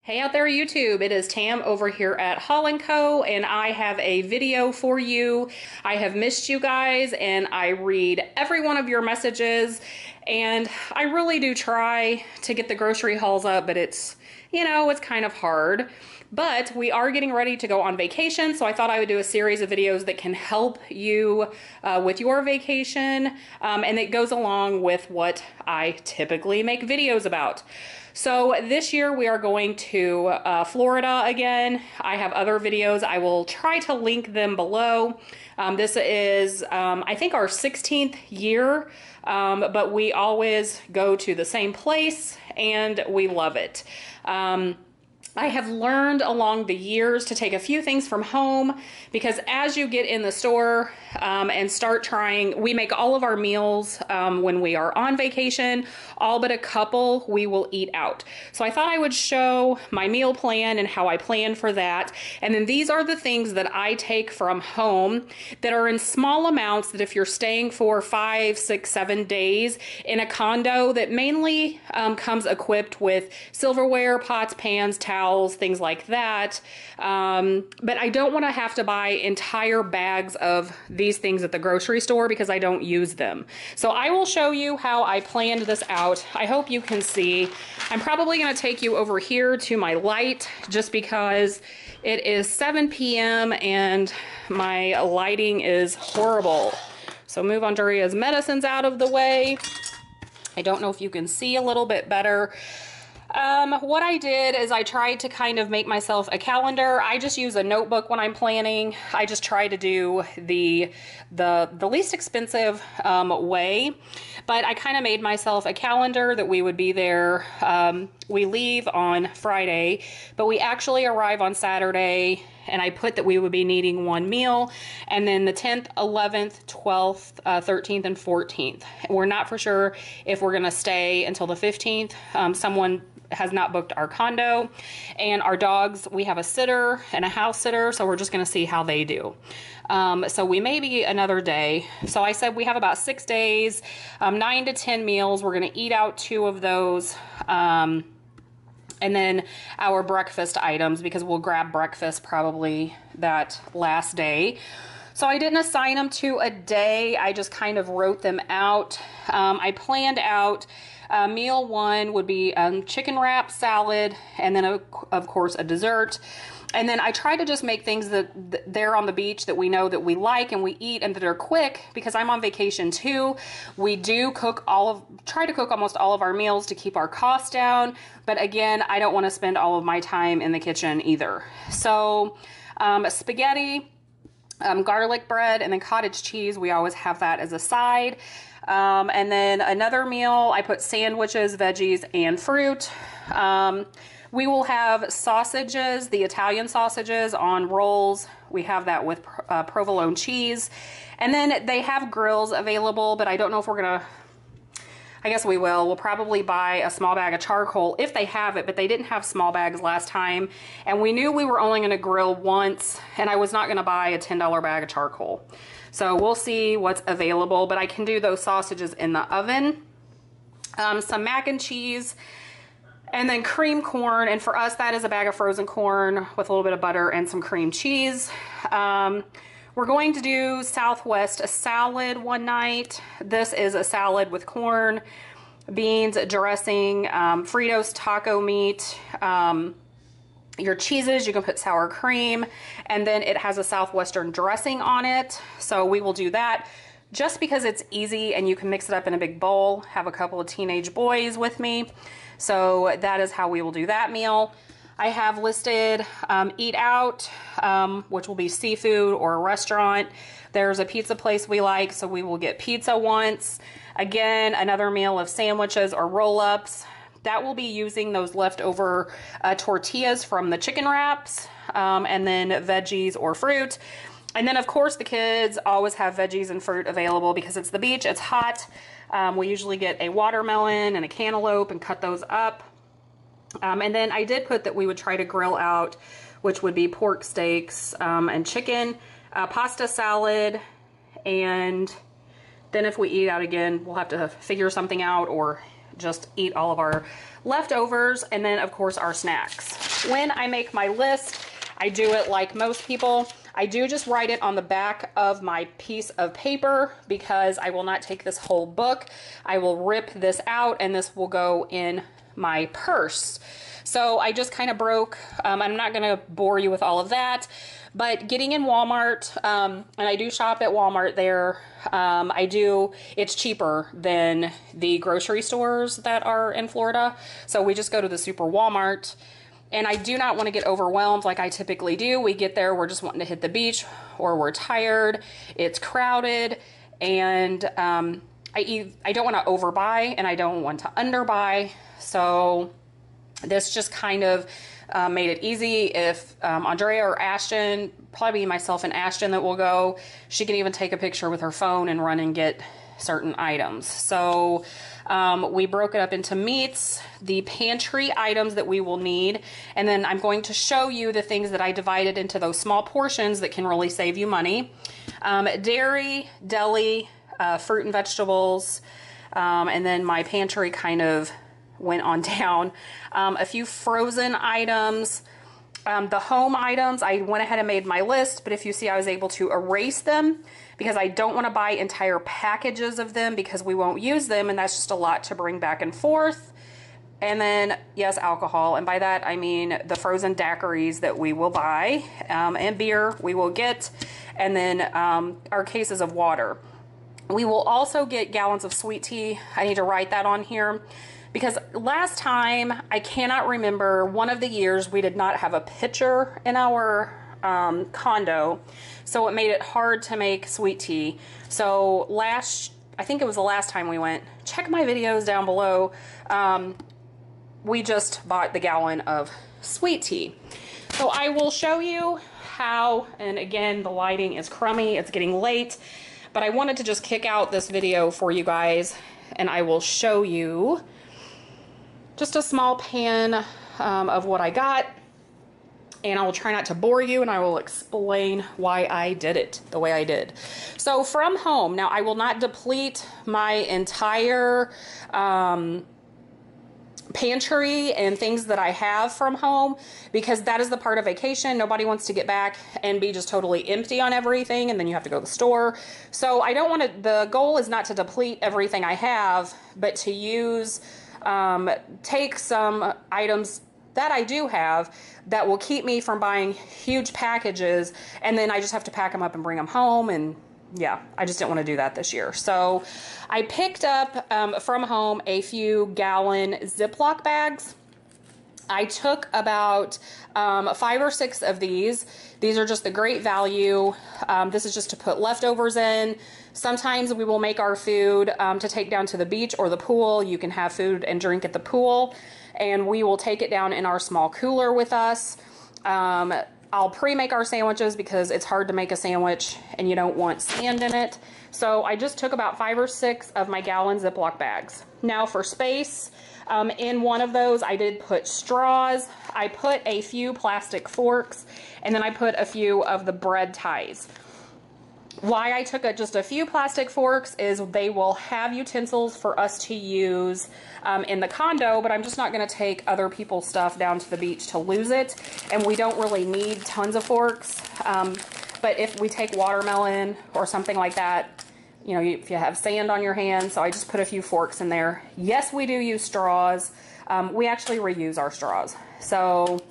Hey out there YouTube, it is Tam over here at HaulandCo and I have a video for you. I have missed you guys and I read every one of your messages and I really do try to get the grocery hauls up, but it's kind of hard. But we are getting ready to go on vacation, so I thought I would do a series of videos that can help you with your vacation, and it goes along with what I typically make videos about. So this year we are going to Florida again. I have other videos. I will try to link them below. This is, I think, our 16th year, but we always go to the same place and we love it. I have learned along the years to take a few things from home because as you get in the store and start trying, we make all of our meals when we are on vacation, all but a couple we will eat out. So I thought I would show my meal plan and how I plan for that. And then these are the things that I take from home that are in small amounts that if you're staying for 5, 6, 7 days in a condo that mainly comes equipped with silverware, pots, pans, towels, things like that. But I don't want to have to buy entire bags of these things at the grocery store because I don't use them. So I will show you how I planned this out. I hope you can see. I'm probably going to take you over here to my light just because it is 7 p.m. and my lighting is horrible. So move Andrea's medicines out of the way. I don't know if you can see a little bit better. What I did is I tried to kind of make myself a calendar. I just use a notebook when I'm planning. I just try to do the least expensive way, but I kind of made myself a calendar that we would be there. We leave on Friday, but we actually arrive on Saturday, and I put that we would be needing one meal, and then the 10th, 11th, 12th, 13th, and 14th. We're not for sure if we're going to stay until the 15th. Someone has not booked our condo, and our dogs, we have a sitter and a house sitter, so we're just going to see how they do. So we may be another day. So I said we have about 6 days, 9 to 10 meals. We're going to eat out 2 of those. And then our breakfast items, because we'll grab breakfast probably that last day. So I didn't assign them to a day. I just kind of wrote them out. I planned out meal 1 would be chicken wrap, salad, and then of course a dessert. And then I try to just make things that they're on the beach that we know that we like and we eat and that are quick because I'm on vacation too. We do try to cook almost all of our meals to keep our costs down. But again, I don't want to spend all of my time in the kitchen either. So spaghetti, garlic bread, and then cottage cheese. We always have that as a side. And then another meal, I put sandwiches, veggies, and fruit. We will have sausages, the Italian sausages on rolls. We have that with provolone cheese. And then they have grills available, but I don't know if we're going to, I guess we will. We'll probably buy a small bag of charcoal if they have it, but they didn't have small bags last time. And we knew we were only going to grill once, and I was not going to buy a $10 bag of charcoal. So we'll see what's available, but I can do those sausages in the oven. Some mac and cheese. And then cream corn, and for us that is a bag of frozen corn with a little bit of butter and some cream cheese. We're going to do Southwest a salad one night. This is a salad with corn, beans, dressing, Fritos taco meat, your cheeses, you can put sour cream, and then it has a Southwestern dressing on it. So we will do that just because it's easy and you can mix it up in a big bowl. Have a couple of teenage boys with me. So that is how we will do that meal. I have listed eat out, which will be seafood or a restaurant. There's a pizza place we like, so we will get pizza once. Again, another meal of sandwiches or roll-ups. That will be using those leftover tortillas from the chicken wraps, and then veggies or fruit. And then of course the kids always have veggies and fruit available because it's the beach, it's hot. We usually get a watermelon and a cantaloupe and cut those up. And then I did put that we would try to grill out, which would be pork steaks and chicken, pasta salad, and then if we eat out again, we'll have to figure something out or just eat all of our leftovers, and then of course our snacks. When I make my list, I do it like most people. I do just write it on the back of my piece of paper because I will not take this whole book. I will rip this out and this will go in my purse. So I just kind of broke, I'm not gonna bore you with all of that, but getting in Walmart, and I do shop at Walmart there, it's cheaper than the grocery stores that are in Florida. So we just go to the super Walmart, and I do not want to get overwhelmed like I typically do. We get there, we're just wanting to hit the beach, or we're tired, it's crowded, and I don't want to overbuy and I don't want to underbuy. So this just kind of made it easy. If Andrea or Ashton, probably myself and Ashton that will go, she can even take a picture with her phone and run and get certain items. So we broke it up into meats, the pantry items that we will need, and then I'm going to show you the things that I divided into those small portions that can really save you money. Dairy, deli, fruit and vegetables, and then my pantry kind of went on down. A few frozen items. The home items, I went ahead and made my list, but if you see, I was able to erase them because I don't want to buy entire packages of them because we won't use them, and that's just a lot to bring back and forth. And then, yes, alcohol, and by that I mean the frozen daiquiris that we will buy, and beer we will get, and then our cases of water. We will also get gallons of sweet tea. I need to write that on here because last time, I cannot remember, one of the years we did not have a pitcher in our condo, so it made it hard to make sweet tea. So I think it was the last time we went, check my videos down below, we just bought the gallon of sweet tea. So I will show you how, and again, the lighting is crummy, it's getting late, but I wanted to just kick out this video for you guys, and I will show you just a small pan of what I got, and I will try not to bore you, and I will explain why I did it the way I did. So from home, now I will not deplete my entire pantry and things that I have from home because that is the part of vacation. Nobody wants to get back and be just totally empty on everything, and then you have to go to the store. So I don't want to, the goal is not to deplete everything I have, but to use, take some items that I do have that will keep me from buying huge packages, and then I just have to pack them up and bring them home, and yeah, I just didn't want to do that this year. So I picked up from home a few gallon Ziploc bags. I took about 5 or 6 of these. These are just the great value. This is just to put leftovers in. Sometimes we will make our food to take down to the beach or the pool. You can have food and drink at the pool, and we will take it down in our small cooler with us. I'll pre-make our sandwiches because it's hard to make a sandwich and you don't want sand in it. So I just took about 5 or 6 of my gallon Ziploc bags. Now for space, in one of those I did put straws, I put a few plastic forks, and then I put a few of the bread ties. Why I took just a few plastic forks is they will have utensils for us to use in the condo, but I'm just not going to take other people's stuff down to the beach to lose it, and we don't really need tons of forks. But if we take watermelon or something like that, you know, if you have sand on your hands, so I just put a few forks in there. Yes, we do use straws. We actually reuse our straws. So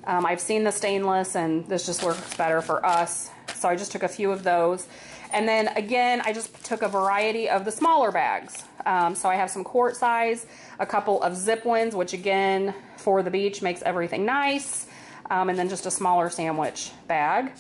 I've seen the stainless, and this just works better for us. So I just took a few of those. And then again, I just took a variety of the smaller bags. So I have some quart size, a couple of zip ones, which again, for the beach makes everything nice. And then just a smaller sandwich bag.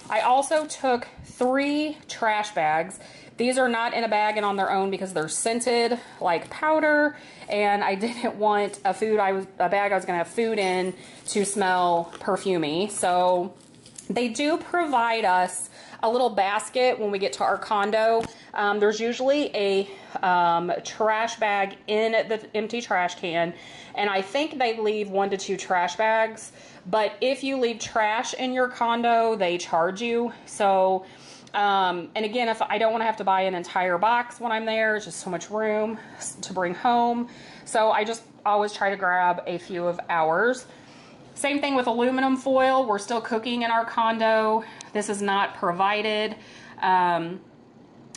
I also took 3 trash bags. These are not in a bag and on their own because they're scented like powder, and I didn't want a bag I was gonna have food in to smell perfumey. So they do provide us a little basket when we get to our condo. There's usually a trash bag in the empty trash can, and I think they leave 1 to 2 trash bags, but if you leave trash in your condo, they charge you. So and again, if I don't want to have to buy an entire box when I'm there, it's just so much room to bring home. So I just always try to grab a few of ours. Same thing with aluminum foil. We're still cooking in our condo. This is not provided.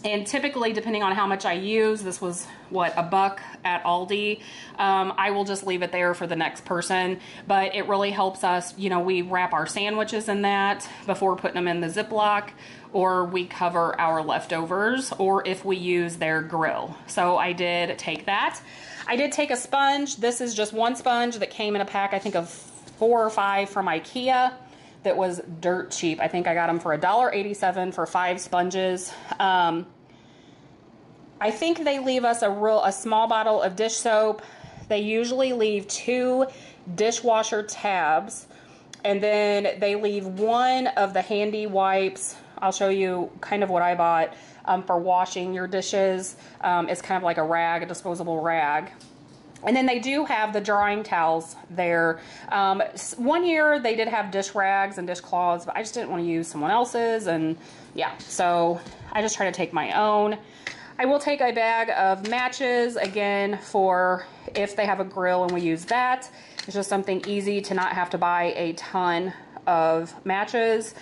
And typically, depending on how much I use, this was, what, $1 at Aldi. I will just leave it there for the next person. But it really helps us, you know, we wrap our sandwiches in that before putting them in the Ziploc, or we cover our leftovers, or if we use their grill. So I did take that. I did take a sponge. This is just one sponge that came in a pack, I think, of 4 or 5 from IKEA. That was dirt cheap. I think I got them for $1.87 for 5 sponges. I think they leave us a small bottle of dish soap. They usually leave 2 dishwasher tabs, and then they leave 1 of the handy wipes. I'll show you kind of what I bought for washing your dishes. It's kind of like a rag, a disposable rag. And then they do have the drying towels there. One year they did have dish rags and dishcloths, but I just didn't want to use someone else's, and yeah, so I just try to take my own. I will take a bag of matches, again, for if they have a grill and we use that. It's just something easy to not have to buy a ton of matches.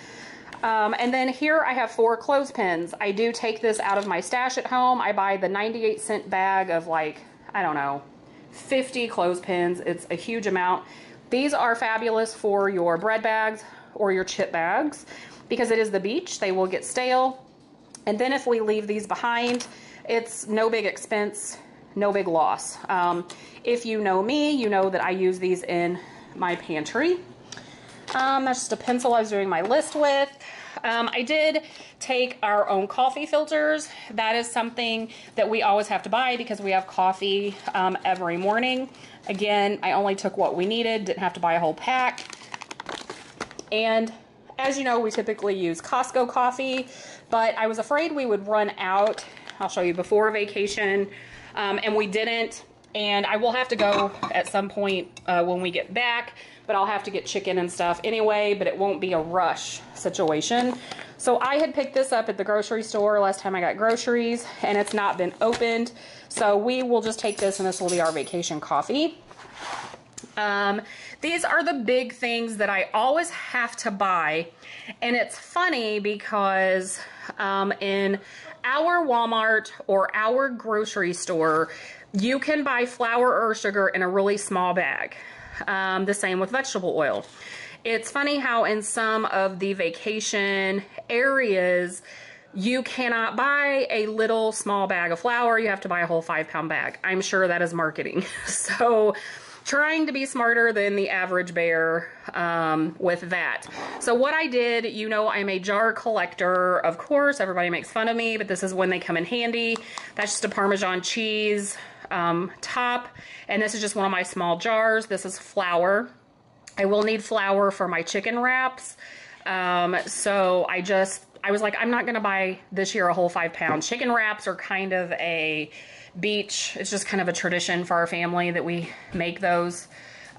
And then here I have 4 clothespins. I do take this out of my stash at home. I buy the 98-cent bag of, like, I don't know, 50 clothespins. It's a huge amount. These are fabulous for your bread bags or your chip bags because it is the beach. They will get stale. And then if we leave these behind, it's no big expense, no big loss. If you know me, you know that I use these in my pantry. That's just a pencil I was doing my list with. I did take our own coffee filters. That is something that we always have to buy because we have coffee every morning. Again, I only took what we needed, didn't have to buy a whole pack. And as you know, we typically use Costco coffee, but I was afraid we would run out. I'll show you before vacation, and we didn't. And I will have to go at some point when we get back, but I'll have to get chicken and stuff anyway, but it won't be a rush situation. So I had picked this up at the grocery store last time I got groceries, and it's not been opened. So we will just take this, and this will be our vacation coffee. These are the big things that I always have to buy, and it's funny because in our Walmart or our grocery store, you can buy flour or sugar in a really small bag. The same with vegetable oil. It's funny how in some of the vacation areas, you cannot buy a little small bag of flour. You have to buy a whole 5-pound bag. I'm sure that is marketing. So trying to be smarter than the average bear with that. So what I did, you know, I'm a jar collector. Of course, everybody makes fun of me, but this is when they come in handy. That's just a Parmesan cheese top, and this is just one of my small jars. This is flour. I will need flour for my chicken wraps. So I was like, I'm not gonna buy this year a whole 5-pound. Chicken wraps are kind of a beach. It's just kind of a tradition for our family that we make those.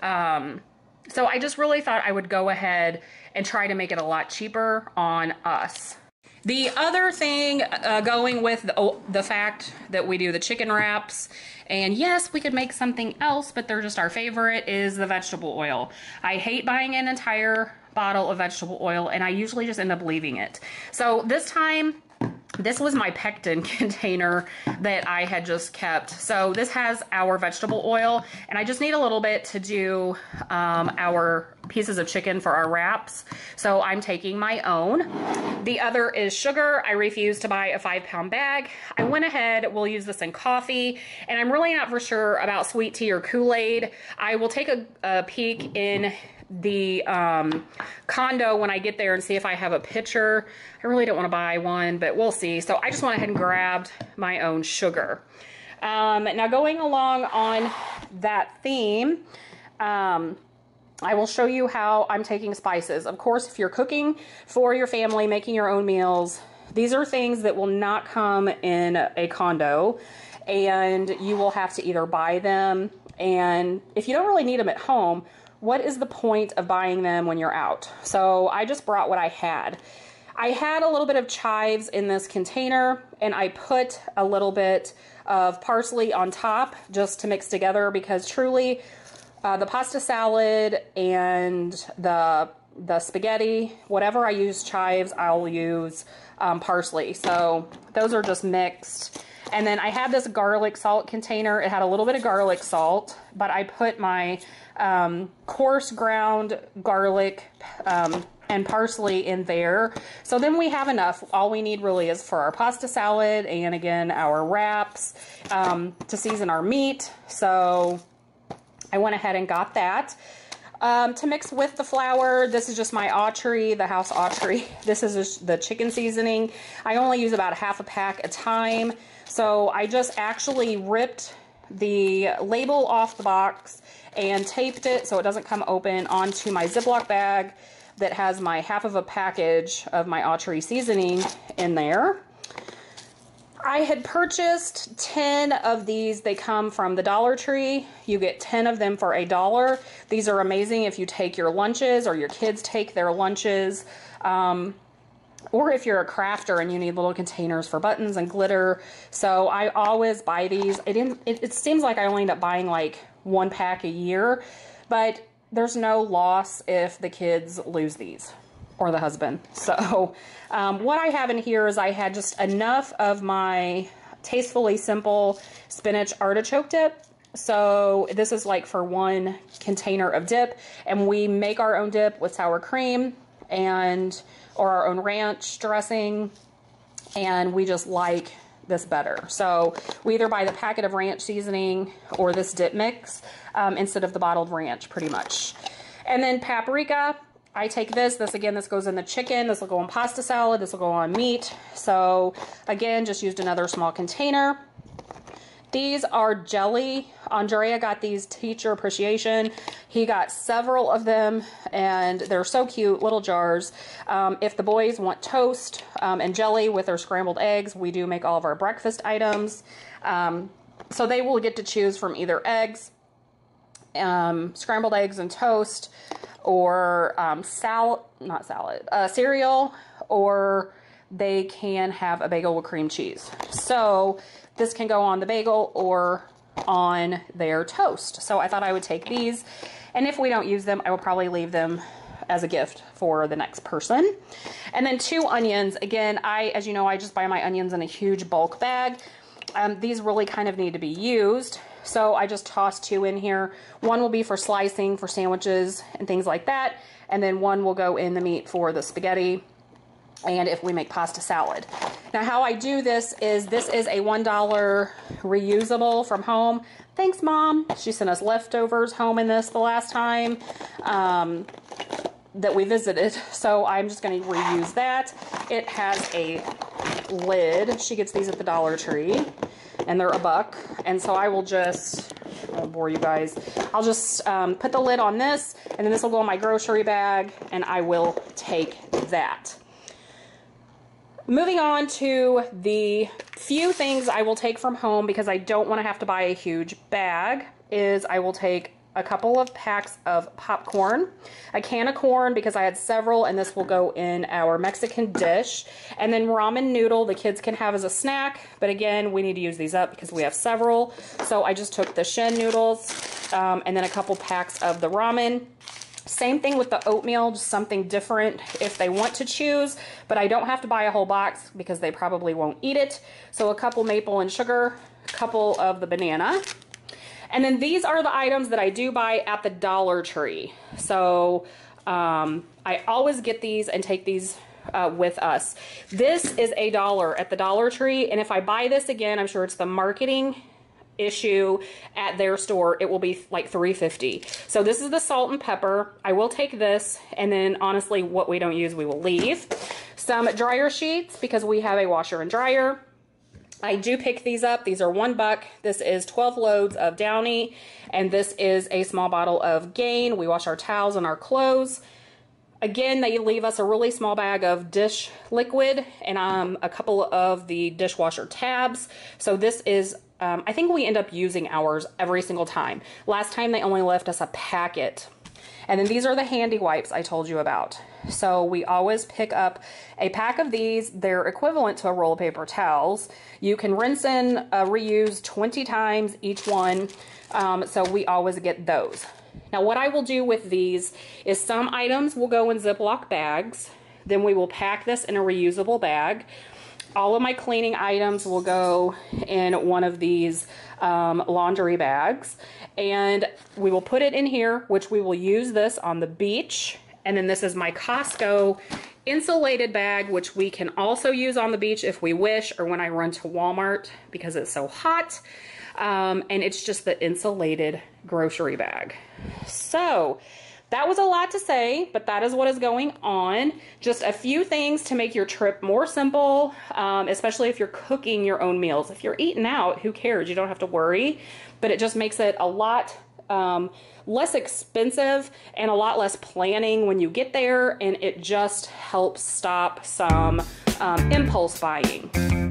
So I just really thought I would go ahead and try to make it a lot cheaper on us. The other thing going with the fact that we do the chicken wraps, and yes, we could make something else, but they're just our favorite, is the vegetable oil. I hate buying an entire bottle of vegetable oil, and I usually just end up leaving it. So this time, this was my pectin container that I had just kept. So this has our vegetable oil, and I just need a little bit to do our pieces of chicken for our wraps. So I'm taking my own. The other is sugar. I refuse to buy a 5-pound bag. I went ahead, we'll use this in coffee, and I'm really not for sure about sweet tea or Kool-Aid. I will take a peek in the condo when I get there and see if I have a pitcher. I really don't want to buy one, but we'll see. So I just went ahead and grabbed my own sugar. Now going along on that theme, I will show you how I'm taking spices. Of course, if you're cooking for your family, making your own meals, these are things that will not come in a condo, and you will have to either buy them, and if you don't really need them at home, what is the point of buying them when you're out? So I just brought what I had. I had a little bit of chives in this container, and I put a little bit of parsley on top just to mix together, because truly the pasta salad and the spaghetti, whatever I use chives, I'll use parsley. So those are just mixed. And then I had this garlic salt container. It had a little bit of garlic salt, but I put my coarse ground garlic and parsley in there. So then we have enough. All we need really is for our pasta salad and again our wraps to season our meat. So I went ahead and got that. To mix with the flour, this is just my Autry, the house Autry. This is just the chicken seasoning. I only use about half a pack at a time. So I just actually ripped the label off the box and taped it so it doesn't come open onto my Ziploc bag that has my half of a package of my Autry seasoning in there. I had purchased 10 of these. They come from the Dollar Tree. You get 10 of them for $1. These are amazing if you take your lunches or your kids take their lunches. Or if you're a crafter and you need little containers for buttons and glitter. So I always buy these. It seems like I only end up buying like 1 pack a year, but there's no loss if the kids lose these or the husband. So what I have in here is I had just enough of my Tastefully Simple Spinach Artichoke Dip. So this is like for 1 container of dip, and we make our own dip with sour cream or our own ranch dressing, and we just like this better. So we either buy the packet of ranch seasoning or this dip mix instead of the bottled ranch, pretty much. And then paprika, I take this again, this goes in the chicken, this will go on pasta salad, this will go on meat. So again, just used another small container. These are jelly. Andrea got these teacher appreciation. He got several of them, and they're so cute, little jars. If the boys want toast and jelly with their scrambled eggs, we do make all of our breakfast items. So they will get to choose from either eggs, scrambled eggs and toast, or cereal, or they can have a bagel with cream cheese. So this can go on the bagel or on their toast. So I thought I would take these, and if we don't use them, I will probably leave them as a gift for the next person. And then 2 onions. Again, as you know, I just buy my onions in a huge bulk bag. These really kind of need to be used. So I just tossed 2 in here. 1 will be for slicing for sandwiches and things like that. And then 1 will go in the meat for the spaghetti and if we make pasta salad. Now how I do this is a $1 reusable from home. Thanks, Mom. She sent us leftovers home in this the last time that we visited. So I'm just going to reuse that. It has a lid. She gets these at the Dollar Tree, and they're $1. And so I will just, I won't bore you guys, I'll just put the lid on this, and then this will go in my grocery bag, and I will take that. Moving on to the few things I will take from home because I don't want to have to buy a huge bag, is I will take a couple of packs of popcorn, a can of corn because I had several, and this will go in our Mexican dish, and then ramen noodle the kids can have as a snack, but again, we need to use these up because we have several. So I just took the Shin noodles and then a couple packs of the ramen. Same thing with the oatmeal, just something different if they want to choose, but I don't have to buy a whole box because they probably won't eat it. So a couple maple and sugar, a couple of the banana. And then these are the items that I do buy at the Dollar Tree. So I always get these and take these with us. This is $1 at the Dollar Tree, and if I buy this again, I'm sure it's the marketing issue at their store, it will be like $3.50. So this is the salt and pepper. I will take this, and then honestly what we don't use we will leave. Some dryer sheets because we have a washer and dryer. I do pick these up. These are $1. This is 12 loads of Downy, and this is a small bottle of Gain. We wash our towels and our clothes. Again, they leave us a really small bag of dish liquid and a couple of the dishwasher tabs. So this is I think we end up using ours every single time. Last time they only left us a packet. And then these are the handy wipes I told you about. So we always pick up a pack of these. They're equivalent to a roll of paper towels. You can rinse and reuse 20 times each one. So we always get those. Now what I will do with these is some items will go in Ziploc bags. Then we will pack this in a reusable bag. All of my cleaning items will go in one of these laundry bags, and we will put it in here, which we will use this on the beach. And then this is my Costco insulated bag, which we can also use on the beach if we wish, or when I run to Walmart because it's so hot. And it's just the insulated grocery bag. So that was a lot to say, but that is what is going on. Just a few things to make your trip more simple, especially if you're cooking your own meals. If you're eating out, who cares? You don't have to worry, but it just makes it a lot less expensive and a lot less planning when you get there, and it just helps stop some impulse buying.